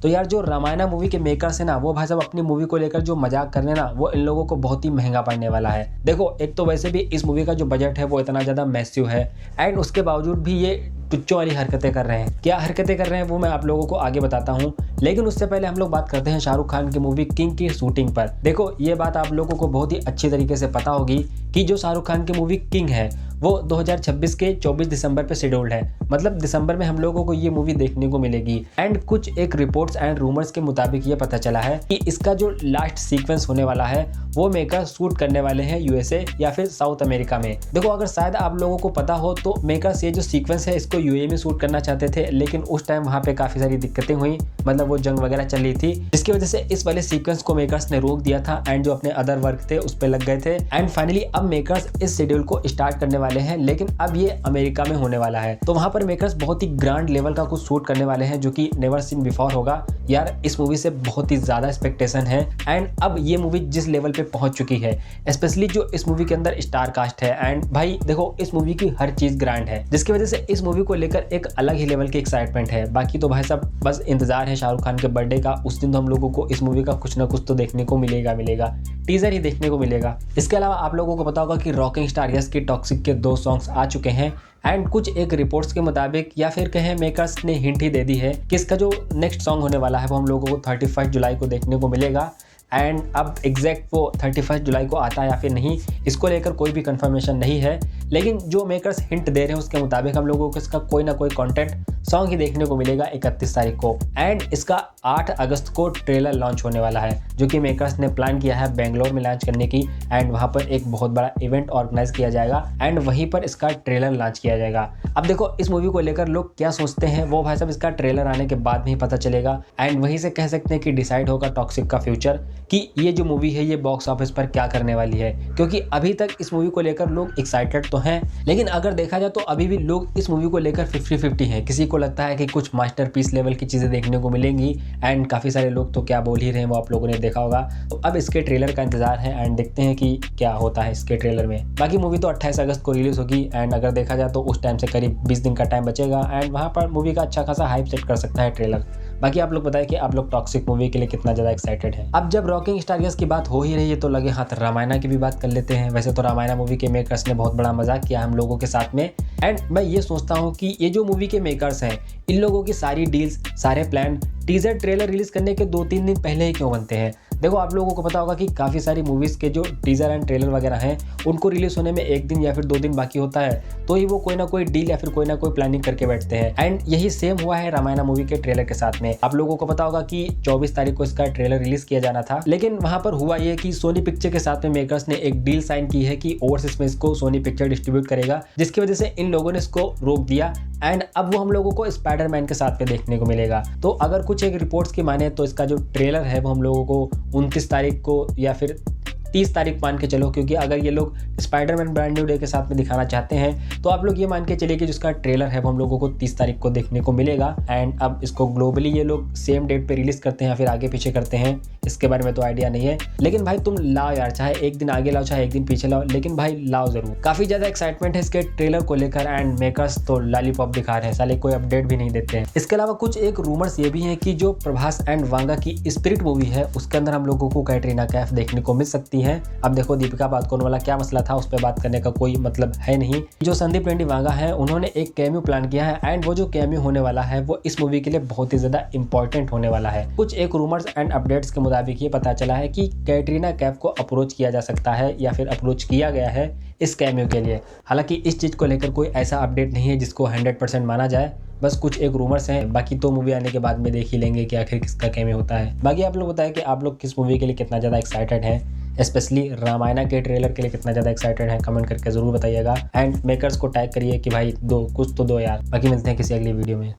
तो यार जो रामायणा मूवी के मेकर्स है ना, वो भाई साहब अपनी मूवी को लेकर जो मजाक कर रहे हैं ना, वो इन लोगों को बहुत ही महंगा पड़ने वाला है। देखो एक तो वैसे भी इस मूवी का जो बजट है वो इतना ज़्यादा मैसिव है, एंड उसके बावजूद भी ये टुच्चों वाली हरकतें कर रहे हैं। क्या हरकतें कर रहे हैं वो मैं आप लोगों को आगे बताता हूँ, लेकिन उससे पहले हम लोग बात करते हैं शाहरुख खान की मूवी किंग की शूटिंग पर। देखो ये बात आप लोगों को बहुत ही अच्छी तरीके से पता होगी कि जो शाहरुख खान की मूवी किंग है वो 2026 के 24 दिसंबर पे शेड्यूल्ड है। मतलब दिसंबर में हम लोगों को ये मूवी देखने को मिलेगी। एंड कुछ एक रिपोर्ट्स एंड रूमर्स के मुताबिक ये पता चला है कि इसका जो लास्ट सीक्वेंस होने वाला है वो मेकर शूट करने वाले हैं यूएसए या फिर साउथ अमेरिका में। देखो अगर शायद आप लोगों को पता हो तो मेकर्स ये जो सीक्वेंस है इसको यूएई में शूट करना चाहते थे, लेकिन उस टाइम वहाँ पे काफ़ी सारी दिक्कतें हुई, मतलब वो जंग वगैरह चल रही थी, जिसकी वजह से इस वाले सीक्वेंस को मेकर्स ने रोक दिया था एंड जो अपने अदर वर्क थे उस पर लग गए थे। एंड फाइनली अब मेकर्स इस शेड्यूल को स्टार्ट करने वाले हैं, लेकिन अब ये अमेरिका में होने वाला है। तो वहाँ पर मेकर्स बहुत ही ग्रांड लेवल का कुछ शूट करने वाले हैं जो कि नेवर सीन बिफोर होगा। यार इस मूवी से बहुत ही ज़्यादा एक्सपेक्टेशन है, एंड अब ये मूवी जिस लेवल पे पहुंच चुकी है, स्पेशली जो इस मूवी के अंदर स्टार कास्ट है, एंड भाई देखो इस मूवी की हर चीज़ ग्रांड है, जिसकी वजह से इस मूवी को लेकर एक अलग ही लेवल की एक्साइटमेंट है। बाकी तो भाई साहब बस इंतजार है शाहरुख खान के बर्थडे का, उस दिन तो हम लोगों को इस मूवी का कुछ ना कुछ तो देखने को मिलेगा, टीजर ही देखने को मिलेगा। इसके अलावा आप लोगों को पता होगा कि रॉकिंग स्टार यस की टॉक्सिक के 2 सॉन्ग्स आ चुके हैं, एंड कुछ एक रिपोर्ट्स के मुताबिक या फिर कहें मेकर्स ने हिंट ही दे दी है कि इसका जो नेक्स्ट सॉन्ग होने वाला है वो हम लोगों को 31 जुलाई को देखने को मिलेगा। एंड अब एग्जैक्ट वो 31 जुलाई को आता है या फिर नहीं, इसको लेकर कोई भी कंफर्मेशन नहीं है, लेकिन जो मेकर्स हिंट दे रहे हैं उसके मुताबिक हम लोगों को इसका कोई ना कोई कंटेंट सॉन्ग ही देखने को मिलेगा 31 तारीख को। एंड इसका 8 अगस्त को ट्रेलर लॉन्च होने वाला है, जो कि मेकर्स ने प्लान किया है बेंगलोर में लॉन्च करने की, एंड वहाँ पर एक बहुत बड़ा इवेंट ऑर्गेनाइज किया जाएगा एंड वहीं पर इसका ट्रेलर लॉन्च किया जाएगा। अब देखो इस मूवी को लेकर लोग क्या सोचते हैं वो भाई साहब इसका ट्रेलर आने के बाद में ही पता चलेगा, एंड वहीं से कह सकते हैं कि डिसाइड होगा टॉक्सिक का फ्यूचर कि ये जो मूवी है ये बॉक्स ऑफिस पर क्या करने वाली है। क्योंकि अभी तक इस मूवी को लेकर लोग एक्साइटेड तो हैं, लेकिन अगर देखा जाए तो अभी भी लोग इस मूवी को लेकर 50-50 हैं। किसी को लगता है कि कुछ मास्टरपीस लेवल की चीज़ें देखने को मिलेंगी, एंड काफ़ी सारे लोग तो क्या बोल ही रहे हैं वो आप लोगों ने देखा होगा। तो अब इसके ट्रेलर का इंतजार है एंड देखते हैं कि क्या होता है इसके ट्रेलर में। बाकी मूवी तो 28 अगस्त को रिलीज़ होगी, एंड अगर देखा जाए तो उस टाइम से करीब 20 दिन का टाइम बचेगा, एंड वहाँ पर मूवी का अच्छा खासा हाइप सेट कर सकता है ट्रेलर। बाकी आप लोग बताएं कि आप लोग टॉक्सिक मूवी के लिए कितना ज़्यादा एक्साइटेड है। अब जब रॉकिंग स्टार यस की बात हो ही रही है तो लगे हाथ रामायणा की भी बात कर लेते हैं। वैसे तो रामायणा मूवी के मेकर्स ने बहुत बड़ा मजाक किया हम लोगों के साथ में, एंड मैं ये सोचता हूँ कि ये जो मूवी के मेकर्स हैं इन लोगों की सारी डील्स, सारे प्लान टीजर ट्रेलर रिलीज करने के 2-3 दिन पहले ही क्यों बनते हैं। देखो आप लोगों को पता होगा कि काफ़ी सारी मूवीज़ के जो टीजर एंड ट्रेलर वगैरह हैं उनको रिलीज होने में 1 दिन या फिर 2 दिन बाकी होता है, तो ही वो कोई ना कोई डील या फिर कोई ना कोई प्लानिंग करके बैठते हैं। एंड यही सेम हुआ है रामायणा मूवी के ट्रेलर के साथ में। आप लोगों को पता होगा कि 24 तारीख को इसका ट्रेलर रिलीज किया जाना था, लेकिन वहां पर हुआ ये कि सोनी पिक्चर के साथ में मेकर्स ने एक डील साइन की है कि ओवरसीज में इसको सोनी पिक्चर डिस्ट्रीब्यूट करेगा, जिसकी वजह से इन लोगों ने इसको रोक दिया, एंड अब वो हम लोगों को स्पाइडरमैन के साथ में देखने को मिलेगा। तो अगर कुछ एक रिपोर्ट्स की माने तो इसका जो ट्रेलर है वो हम लोगों को 29 तारीख को या फिर 30 तारीख मान के चलो, क्योंकि अगर ये लोग स्पाइडरमैन ब्रांड न्यू डे के साथ में दिखाना चाहते हैं तो आप लोग ये मान के चलिए कि जिसका ट्रेलर है वो हम लोगों को 30 तारीख को देखने को मिलेगा। एंड अब इसको ग्लोबली ये लोग सेम डेट पे रिलीज करते हैं या फिर आगे पीछे करते हैं इसके बारे में तो आइडिया नहीं है, लेकिन भाई तुम लाओ यार, चाहे 1 दिन आगे लाओ चाहे 1 दिन पीछे लाओ, लेकिन भाई लाओ जरूर। काफ़ी ज़्यादा एक्साइटमेंट है इसके ट्रेलर को लेकर, एंड मेकर्स तो लॉलीपॉप दिखा रहे हैं, साले कोई अपडेट भी नहीं देते हैं। इसके अलावा कुछ एक रूमर्स ये भी हैं कि जो प्रभास एंड वांगा की स्पिरिट मूवी है उसके अंदर हम लोगों को कैटरीना कैफ देखने को मिल सकती है। अब देखो दीपिका पादुकोण वाला क्या मसला था उस पर बात करने का कोई मतलब है नहीं। जो संदीप रेड्डी वांगा है उन्होंने एक कैमियो प्लान किया है, एंड वो जो कैमियो होने वाला है वो इस मूवी के लिए बहुत ही ज्यादा इंपॉर्टेंट होने वाला है। कुछ एक रूमर्स एंड अपडेट्स के मुताबिक ये पता चला है कि कैटरीना कैफ को अप्रोच किया जा सकता है या फिर अप्रोच किया गया है इस कैमियो के लिए। हालांकि इस चीज़ को लेकर कोई ऐसा अपडेट नहीं है जिसको 100% माना जाए, बस कुछ एक रूमर्स हैं। बाकी तो मूवी आने के बाद में देख ही लेंगे कि आखिर किसका कैमियो होता है। बाकी आप लोग बताएं कि आप लोग किस मूवी के लिए कितना ज़्यादा एक्साइटेड हैं, स्पेशली रामायणा के ट्रेलर के लिए कितना ज़्यादा एक्साइटेड है, कमेंट करके ज़रूर बताइएगा। एंड मेकर्स को टैग करिए कि भाई कुछ तो दो यार। बाकी मिलते हैं किसी अगली वीडियो में।